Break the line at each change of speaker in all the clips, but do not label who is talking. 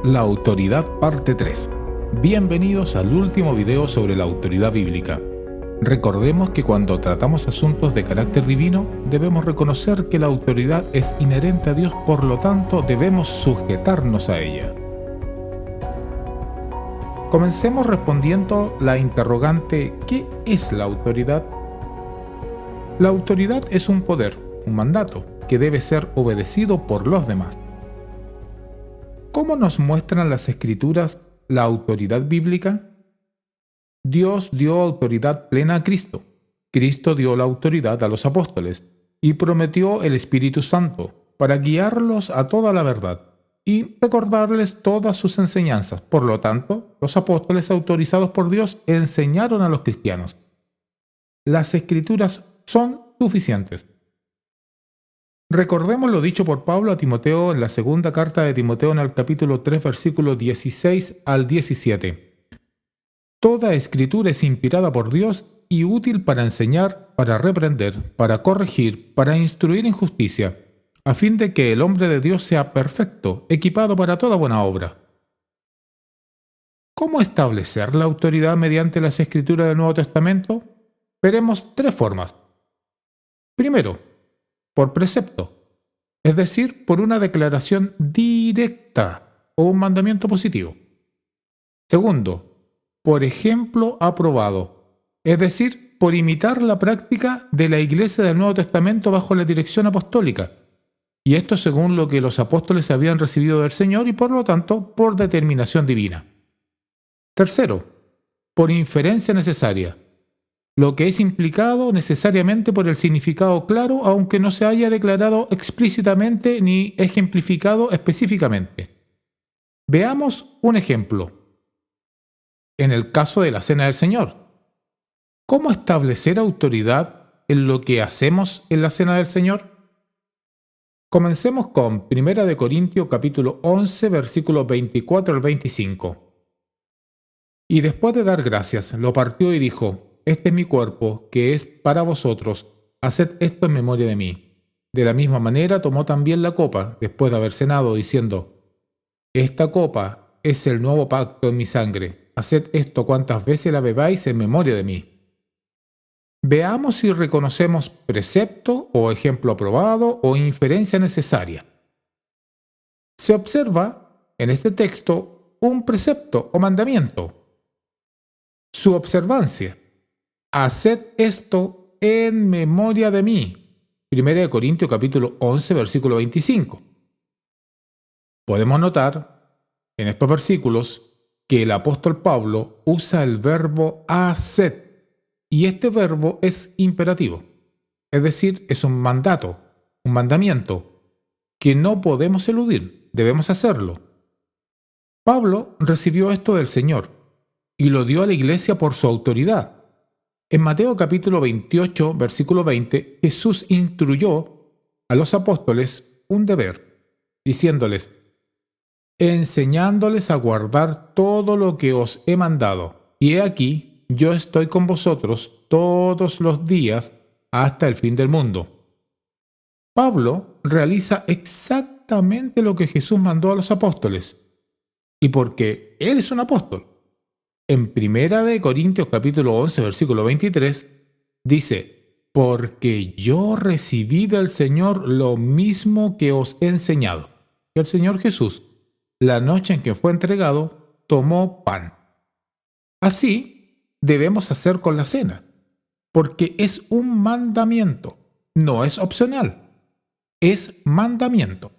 La autoridad parte 3. Bienvenidos al último video sobre la autoridad bíblica. Recordemos que cuando tratamos asuntos de carácter divino, debemos reconocer que la autoridad es inherente a Dios, por lo tanto debemos sujetarnos a ella. Comencemos respondiendo la interrogante: ¿qué es la autoridad? La autoridad es un poder, un mandato, que debe ser obedecido por los demás. ¿Cómo nos muestran las Escrituras la autoridad bíblica? Dios dio autoridad plena a Cristo. Cristo dio la autoridad a los apóstoles y prometió el Espíritu Santo para guiarlos a toda la verdad y recordarles todas sus enseñanzas. Por lo tanto, los apóstoles autorizados por Dios enseñaron a los cristianos. Las Escrituras son suficientes. Recordemos lo dicho por Pablo a Timoteo en la segunda carta de Timoteo en el capítulo 3, versículos 16 al 17. Toda escritura es inspirada por Dios y útil para enseñar, para reprender, para corregir, para instruir en justicia, a fin de que el hombre de Dios sea perfecto, equipado para toda buena obra. ¿Cómo establecer la autoridad mediante las escrituras del Nuevo Testamento? Veremos tres formas. Primero, por precepto, es decir, por una declaración directa o un mandamiento positivo. Segundo, por ejemplo aprobado, es decir, por imitar la práctica de la Iglesia del Nuevo Testamento bajo la dirección apostólica, y esto según lo que los apóstoles habían recibido del Señor y por lo tanto por determinación divina. Tercero, por inferencia necesaria, lo que es implicado necesariamente por el significado claro, aunque no se haya declarado explícitamente ni ejemplificado específicamente. Veamos un ejemplo. En el caso de la Cena del Señor, ¿cómo establecer autoridad en lo que hacemos en la Cena del Señor? Comencemos con 1 Corintios capítulo 11, versículos 24 al 25. Y después de dar gracias, lo partió y dijo: Este es mi cuerpo, que es para vosotros. Haced esto en memoria de mí. De la misma manera tomó también la copa, después de haber cenado, diciendo: Esta copa es el nuevo pacto en mi sangre. Haced esto cuantas veces la bebáis en memoria de mí. Veamos si reconocemos precepto o ejemplo aprobado o inferencia necesaria. Se observa en este texto un precepto o mandamiento. Su observancia: haced esto en memoria de mí. 1 Corintios capítulo 11, versículo 25. Podemos notar en estos versículos que el apóstol Pablo usa el verbo haced, y este verbo es imperativo, es decir, es un mandato, un mandamiento, que no podemos eludir, debemos hacerlo. Pablo recibió esto del Señor y lo dio a la iglesia por su autoridad. En Mateo capítulo 28, versículo 20, Jesús instruyó a los apóstoles un deber, diciéndoles: enseñándoles a guardar todo lo que os he mandado. Y he aquí, yo estoy con vosotros todos los días hasta el fin del mundo. Pablo realiza exactamente lo que Jesús mandó a los apóstoles. Y porque él es un apóstol, en 1 Corintios capítulo 11, versículo 23, dice: porque yo recibí del Señor lo mismo que os he enseñado. Que el Señor Jesús, la noche en que fue entregado, tomó pan. Así debemos hacer con la cena, porque es un mandamiento, no es opcional, es mandamiento.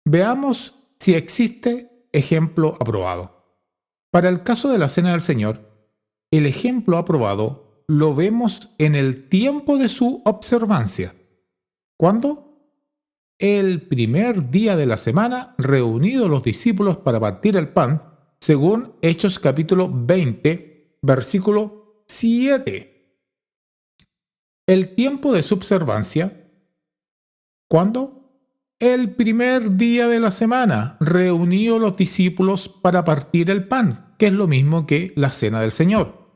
Veamos si existe ejemplo aprobado. Para el caso de la Cena del Señor, el ejemplo aprobado lo vemos en el tiempo de su observancia. ¿Cuándo? El primer día de la semana, reunidos los discípulos para partir el pan, según Hechos capítulo 20, versículo 7. El tiempo de su observancia, ¿cuándo? El primer día de la semana, reunidos los discípulos para partir el pan, que es lo mismo que la Cena del Señor.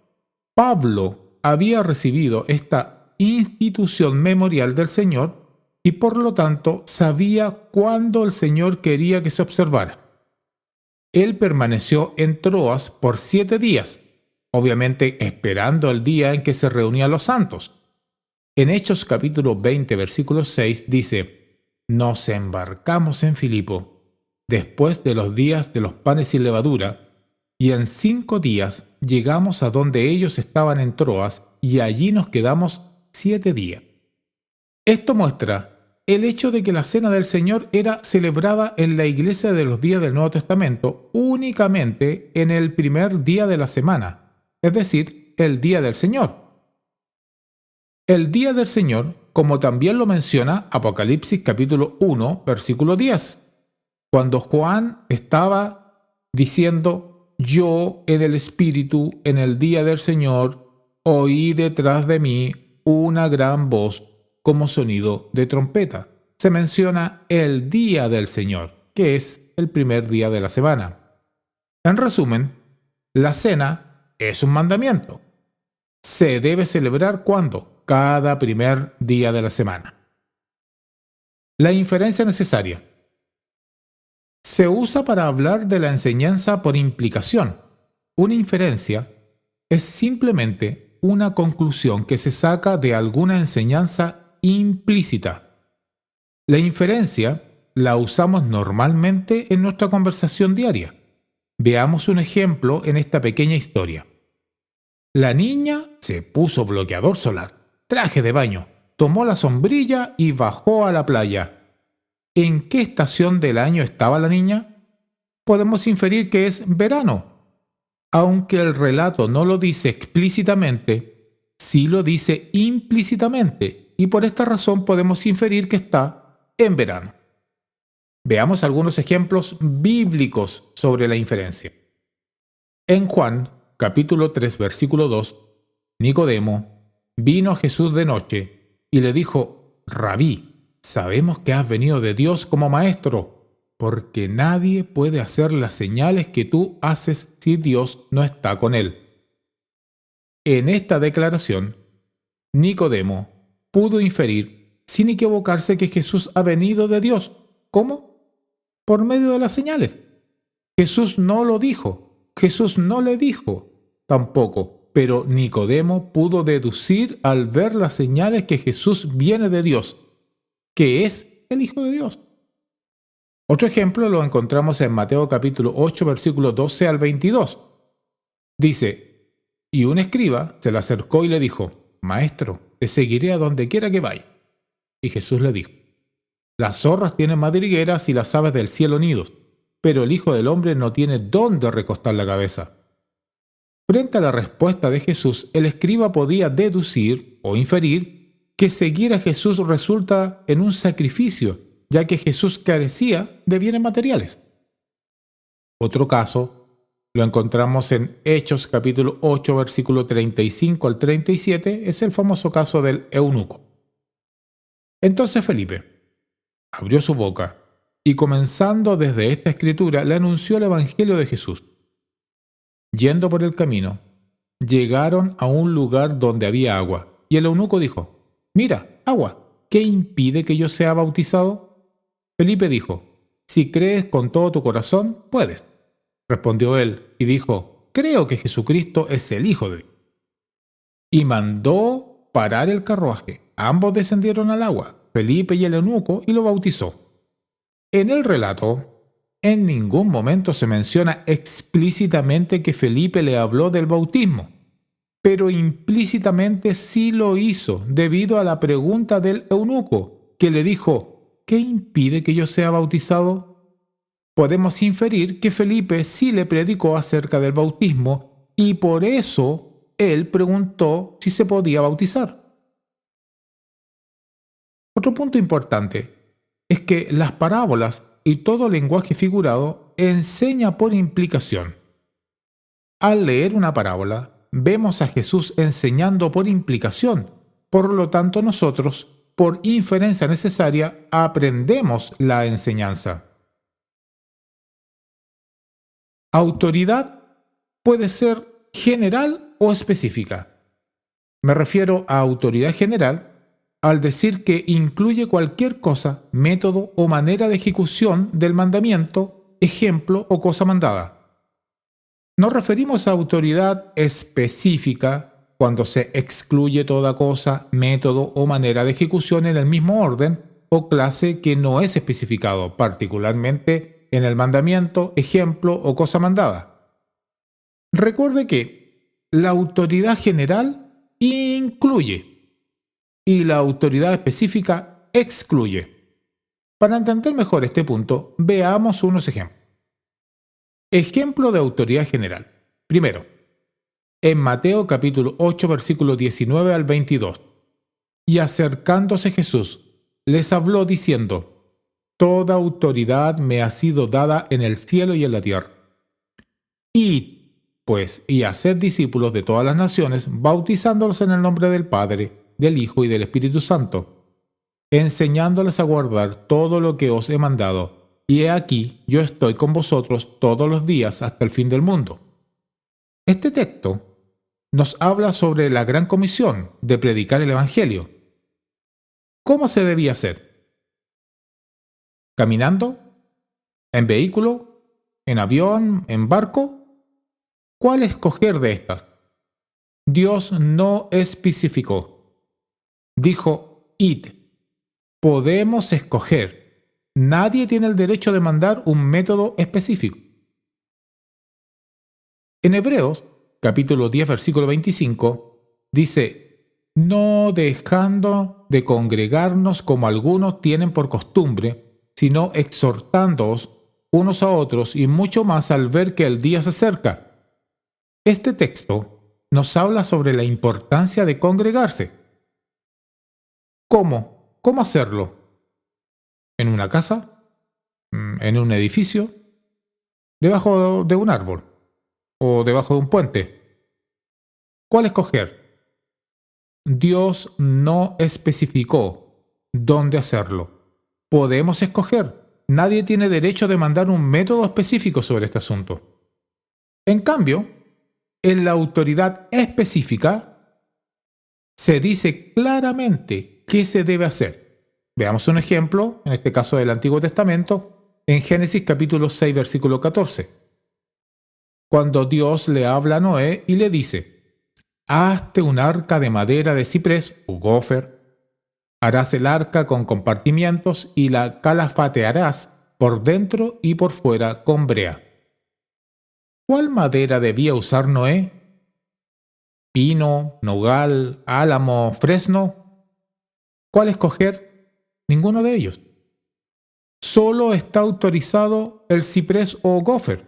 Pablo había recibido esta institución memorial del Señor y por lo tanto sabía cuándo el Señor quería que se observara. Él permaneció en Troas por 7 días, obviamente esperando el día en que se reunían los santos. En Hechos capítulo 20, versículo 6 dice: Nos embarcamos en Filipo, después de los días de los panes sin levadura, y en 5 días llegamos a donde ellos estaban en Troas, y allí nos quedamos 7 días. Esto muestra el hecho de que la Cena del Señor era celebrada en la iglesia de los días del Nuevo Testamento únicamente en el primer día de la semana, es decir, el día del Señor. El día del Señor, como también lo menciona Apocalipsis capítulo 1, versículo 10, cuando Juan estaba diciendo: Yo en el Espíritu, en el día del Señor, oí detrás de mí una gran voz como sonido de trompeta. Se menciona el día del Señor, que es el primer día de la semana. En resumen, la cena es un mandamiento. Se debe celebrar ¿cuándo? Cada primer día de la semana. La inferencia necesaria se usa para hablar de la enseñanza por implicación. Una inferencia es simplemente una conclusión que se saca de alguna enseñanza implícita. La inferencia la usamos normalmente en nuestra conversación diaria. Veamos un ejemplo en esta pequeña historia. La niña se puso bloqueador solar, traje de baño, tomó la sombrilla y bajó a la playa. ¿En qué estación del año estaba la niña? Podemos inferir que es verano. Aunque el relato no lo dice explícitamente, sí lo dice implícitamente, y por esta razón podemos inferir que está en verano. Veamos algunos ejemplos bíblicos sobre la inferencia. En Juan, capítulo 3, versículo 2, Nicodemo vino a Jesús de noche y le dijo: Rabí, sabemos que has venido de Dios como maestro, porque nadie puede hacer las señales que tú haces si Dios no está con él. En esta declaración, Nicodemo pudo inferir sin equivocarse que Jesús ha venido de Dios. ¿Cómo? Por medio de las señales. Jesús no lo dijo, Jesús no le dijo tampoco, pero Nicodemo pudo deducir al ver las señales que Jesús viene de Dios, que es el Hijo de Dios. Otro ejemplo lo encontramos en Mateo capítulo 8, versículos 12 al 22. Dice: Y un escriba se le acercó y le dijo: Maestro, te seguiré a donde quiera que vaya. Y Jesús le dijo: Las zorras tienen madrigueras y las aves del cielo nidos, pero el Hijo del Hombre no tiene dónde recostar la cabeza. Frente a la respuesta de Jesús, el escriba podía deducir o inferir que seguir a Jesús resulta en un sacrificio, ya que Jesús carecía de bienes materiales. Otro caso lo encontramos en Hechos capítulo 8, versículo 35 al 37, es el famoso caso del eunuco. Entonces Felipe abrió su boca y, comenzando desde esta escritura, le anunció el Evangelio de Jesús. Yendo por el camino, llegaron a un lugar donde había agua, y el eunuco dijo: Mira, agua, ¿qué impide que yo sea bautizado? Felipe dijo: Si crees con todo tu corazón, puedes. Respondió él y dijo: Creo que Jesucristo es el Hijo de Dios. Y mandó parar el carruaje. Ambos descendieron al agua, Felipe y el eunuco, y lo bautizó. En el relato, en ningún momento se menciona explícitamente que Felipe le habló del bautismo, pero implícitamente sí lo hizo debido a la pregunta del eunuco, que le dijo: ¿qué impide que yo sea bautizado? Podemos inferir que Felipe sí le predicó acerca del bautismo y por eso él preguntó si se podía bautizar. Otro punto importante es que las parábolas y todo lenguaje figurado enseña por implicación. Al leer una parábola, vemos a Jesús enseñando por implicación. Por lo tanto, nosotros, por inferencia necesaria, aprendemos la enseñanza. Autoridad puede ser general o específica. Me refiero a autoridad general al decir que incluye cualquier cosa, método o manera de ejecución del mandamiento ejemplo o cosa mandada. Nos referimos a autoridad específica cuando se excluye toda cosa, método o manera de ejecución en el mismo orden o clase que no es especificado, particularmente en el mandamiento, ejemplo o cosa mandada. Recuerde que la autoridad general incluye y la autoridad específica excluye. Para entender mejor este punto, veamos unos ejemplos. Ejemplo de autoridad general. Primero, en Mateo capítulo 8, versículo 19 al 22. Y acercándose Jesús, les habló diciendo: Toda autoridad me ha sido dada en el cielo y en la tierra. Id, pues, y haced discípulos de todas las naciones, bautizándolos en el nombre del Padre, del Hijo y del Espíritu Santo, enseñándoles a guardar todo lo que os he mandado. Y he aquí, yo estoy con vosotros todos los días hasta el fin del mundo. Este texto nos habla sobre la gran comisión de predicar el Evangelio. ¿Cómo se debía hacer? ¿Caminando? ¿En vehículo? ¿En avión? ¿En barco? ¿Cuál escoger de estas? Dios no especificó. Dijo, id. Podemos escoger. Nadie tiene el derecho de mandar un método específico. En Hebreos, capítulo 10, versículo 25, dice: no dejando de congregarnos como algunos tienen por costumbre, sino exhortándoos unos a otros, y mucho más al ver que el día se acerca. Este texto nos habla sobre la importancia de congregarse. ¿Cómo? ¿Cómo hacerlo? ¿En una casa? ¿En un edificio? ¿Debajo de un árbol? ¿O debajo de un puente? ¿Cuál escoger? Dios no especificó dónde hacerlo. Podemos escoger. Nadie tiene derecho de mandar un método específico sobre este asunto. En cambio, en la autoridad específica se dice claramente qué se debe hacer. Veamos un ejemplo, en este caso del Antiguo Testamento, en Génesis capítulo 6, versículo 14. Cuando Dios le habla a Noé y le dice: hazte un arca de madera de ciprés o gofer, harás el arca con compartimientos y la calafatearás por dentro y por fuera con brea. ¿Cuál madera debía usar Noé? ¿Pino, nogal, álamo, fresno? ¿Cuál escoger? Ninguno de ellos. Solo está autorizado el ciprés o gofer.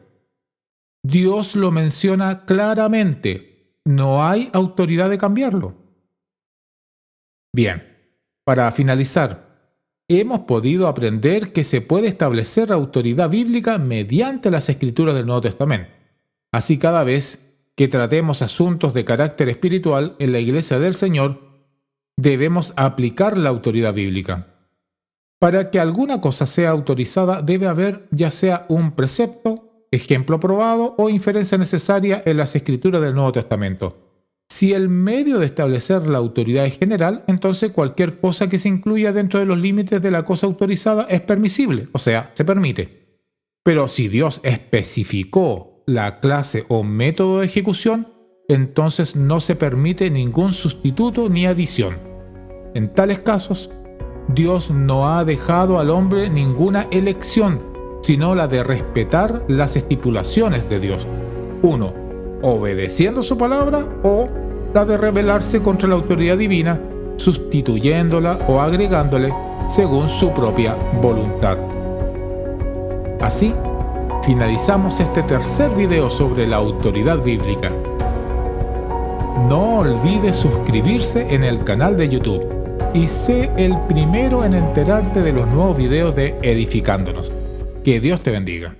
Dios lo menciona claramente. No hay autoridad de cambiarlo. Bien, para finalizar, hemos podido aprender que se puede establecer autoridad bíblica mediante las escrituras del Nuevo Testamento. Así, cada vez que tratemos asuntos de carácter espiritual en la Iglesia del Señor, debemos aplicar la autoridad bíblica. Para que alguna cosa sea autorizada, debe haber ya sea un precepto, ejemplo aprobado o inferencia necesaria en las escrituras del Nuevo Testamento. Si el medio de establecer la autoridad es general, entonces cualquier cosa que se incluya dentro de los límites de la cosa autorizada es permisible, o sea, se permite. Pero si Dios especificó la clase o método de ejecución, entonces no se permite ningún sustituto ni adición. En tales casos, Dios no ha dejado al hombre ninguna elección, sino la de respetar las estipulaciones de Dios. 1. Obedeciendo su palabra, o la de rebelarse contra la autoridad divina, sustituyéndola o agregándole según su propia voluntad. Así, finalizamos este tercer video sobre la autoridad bíblica. No olvides suscribirse en el canal de YouTube y sé el primero en enterarte de los nuevos videos de Edificándonos. Que Dios te bendiga.